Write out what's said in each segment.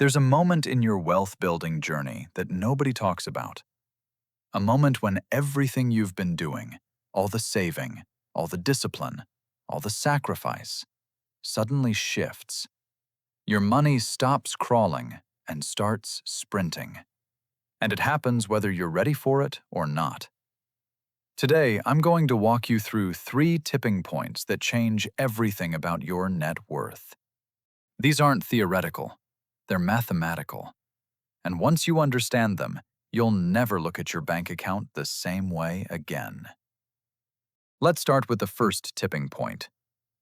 There's a moment in your wealth-building journey that nobody talks about. A moment when everything you've been doing, all the saving, all the discipline, all the sacrifice, suddenly shifts. Your money stops crawling and starts sprinting. And it happens whether you're ready for it or not. Today, I'm going to walk you through 3 tipping points that change everything about your net worth. These aren't theoretical, they're mathematical. And once you understand them, you'll never look at your bank account the same way again. Let's start with the first tipping point.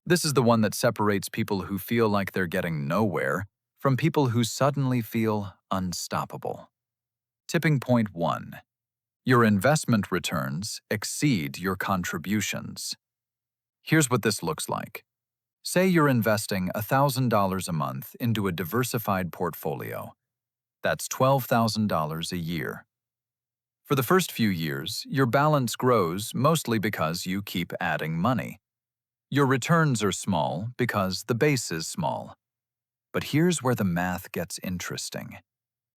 This is the one that separates people who feel like they're getting nowhere from people who suddenly feel unstoppable. Tipping point 1. Your investment returns exceed your contributions. Here's what this looks like. Say you're investing $1,000 a month into a diversified portfolio. That's $12,000 a year. For the first few years, your balance grows mostly because you keep adding money. Your returns are small because the base is small. But here's where the math gets interesting.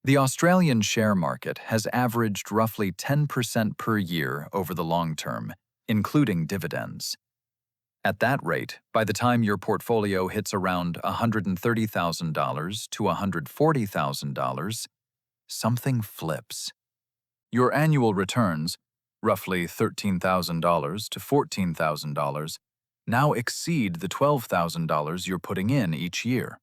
The Australian share market has averaged roughly 10% per year over the long term, including dividends. At that rate, by the time your portfolio hits around $130,000 to $140,000, something flips. Your annual returns, roughly $13,000 to $14,000, now exceed the $12,000 you're putting in each year.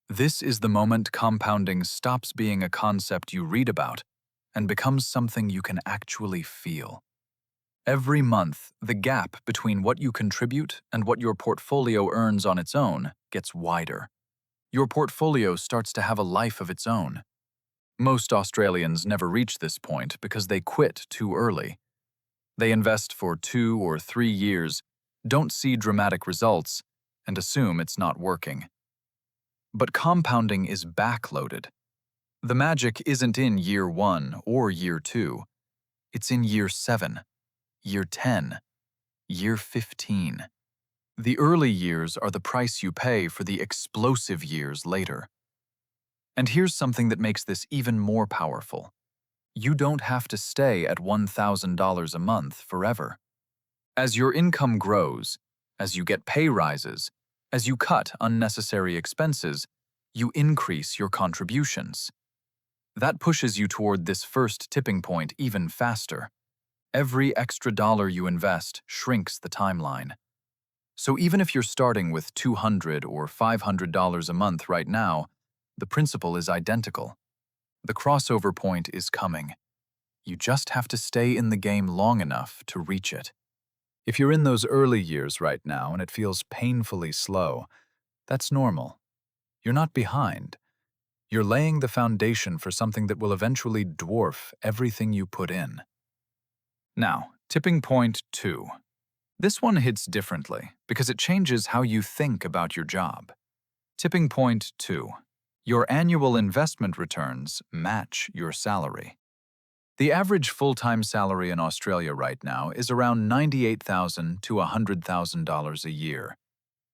This is the moment compounding stops being a concept you read about and becomes something you can actually feel. Every month, the gap between what you contribute and what your portfolio earns on its own gets wider. Your portfolio starts to have a life of its own. Most Australians never reach this point because they quit too early. They invest for 2 or 3 years, don't see dramatic results, and assume it's not working. But compounding is backloaded. The magic isn't in year 1 or year 2. It's in year 7, year 10, year 15. The early years are the price you pay for the explosive years later. And here's something that makes this even more powerful. You don't have to stay at $1,000 a month forever. As your income grows, as you get pay rises, as you cut unnecessary expenses, you increase your contributions. That pushes you toward this first tipping point even faster. Every extra dollar you invest shrinks the timeline. So even if you're starting with $200 or $500 a month right now, the principle is identical. The crossover point is coming. You just have to stay in the game long enough to reach it. If you're in those early years right now and it feels painfully slow, that's normal. You're not behind. You're laying the foundation for something that will eventually dwarf everything you put in. Now, tipping point 2. This one hits differently because it changes how you think about your job. Tipping point 2. Your annual investment returns match your salary. The average full-time salary in Australia right now is around $98,000 to $100,000 a year.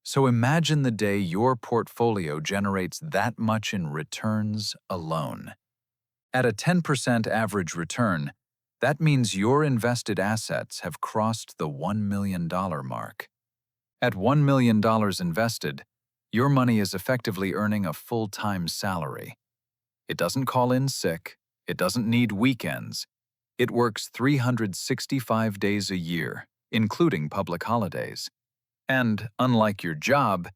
So imagine the day your portfolio generates that much in returns alone. At a 10% average return, that means your invested assets have crossed the $1 million mark. At $1 million invested, your money is effectively earning a full-time salary. It doesn't call in sick. It doesn't need weekends. It works 365 days a year, including public holidays. And, unlike your job,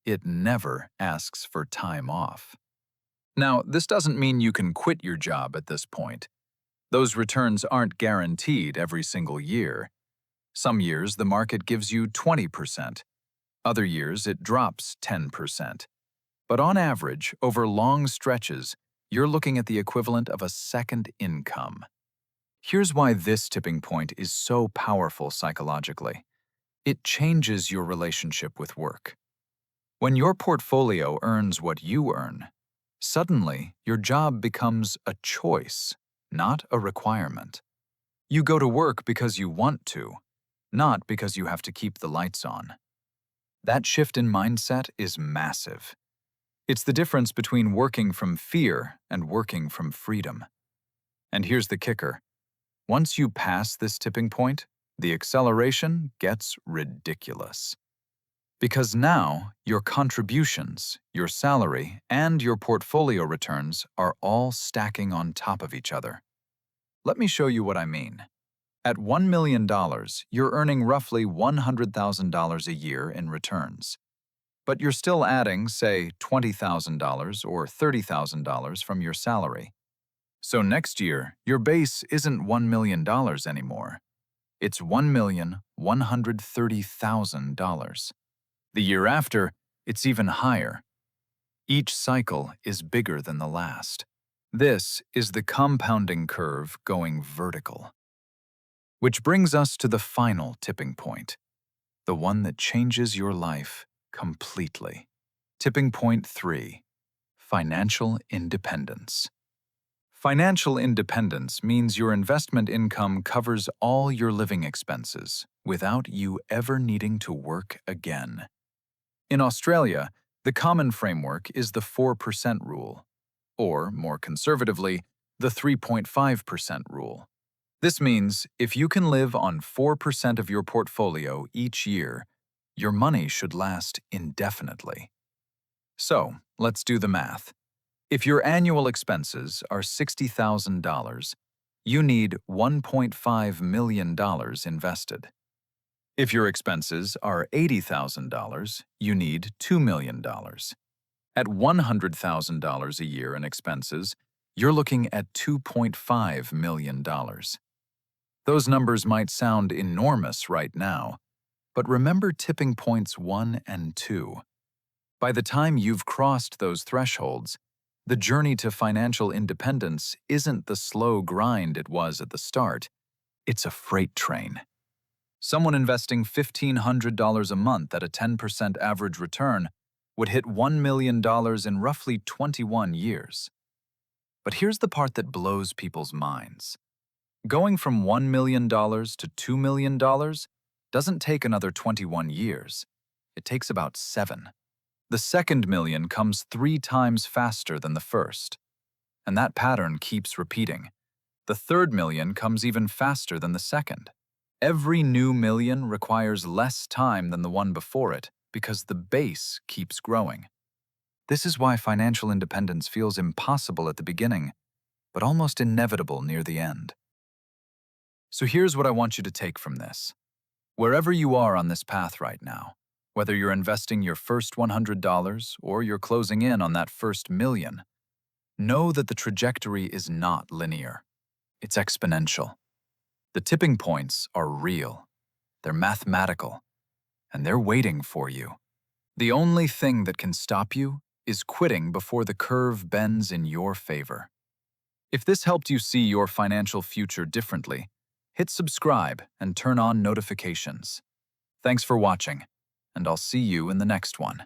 it never asks for time off. Now, this doesn't mean you can quit your job at this point. Those returns aren't guaranteed every single year. Some years the market gives you 20%. Other years it drops 10%. But on average, over long stretches, you're looking at the equivalent of a second income. Here's why this tipping point is so powerful psychologically. It changes your relationship with work. When your portfolio earns what you earn, suddenly your job becomes a choice, not a requirement. You go to work because you want to, not because you have to keep the lights on. That shift in mindset is massive. It's the difference between working from fear and working from freedom. And here's the kicker. Once you pass this tipping point, the acceleration gets ridiculous. Because now, your contributions, your salary, and your portfolio returns are all stacking on top of each other. Let me show you what I mean. At $1 million, you're earning roughly $100,000 a year in returns. But you're still adding, say, $20,000 or $30,000 from your salary. So next year, your base isn't $1 million anymore. It's $1,130,000. The year after, it's even higher. Each cycle is bigger than the last. This is the compounding curve going vertical. Which brings us to the final tipping point, the one that changes your life completely. Tipping point 3, financial independence. Financial independence means your investment income covers all your living expenses without you ever needing to work again. In Australia, the common framework is the 4% rule, or, more conservatively, the 3.5% rule. This means if you can live on 4% of your portfolio each year, your money should last indefinitely. So, let's do the math. If your annual expenses are $60,000, you need $1.5 million invested. If your expenses are $80,000, you need $2 million. At $100,000 a year in expenses, you're looking at $2.5 million. Those numbers might sound enormous right now, but remember tipping points 1 and 2. By the time you've crossed those thresholds, the journey to financial independence isn't the slow grind it was at the start. It's a freight train. Someone investing $1,500 a month at a 10% average return would hit $1 million in roughly 21 years. But here's the part that blows people's minds. Going from $1 million to $2 million doesn't take another 21 years. It takes about 7. The second million comes 3 times faster than the first. And that pattern keeps repeating. The third million comes even faster than the second. Every new million requires less time than the one before it because the base keeps growing. This is why financial independence feels impossible at the beginning, but almost inevitable near the end. So here's what I want you to take from this. Wherever you are on this path right now, whether you're investing your first $100 or you're closing in on that first million, know that the trajectory is not linear. It's exponential. The tipping points are real. They're mathematical. And they're waiting for you. The only thing that can stop you is quitting before the curve bends in your favor. If this helped you see your financial future differently, hit subscribe and turn on notifications. Thanks for watching, and I'll see you in the next one.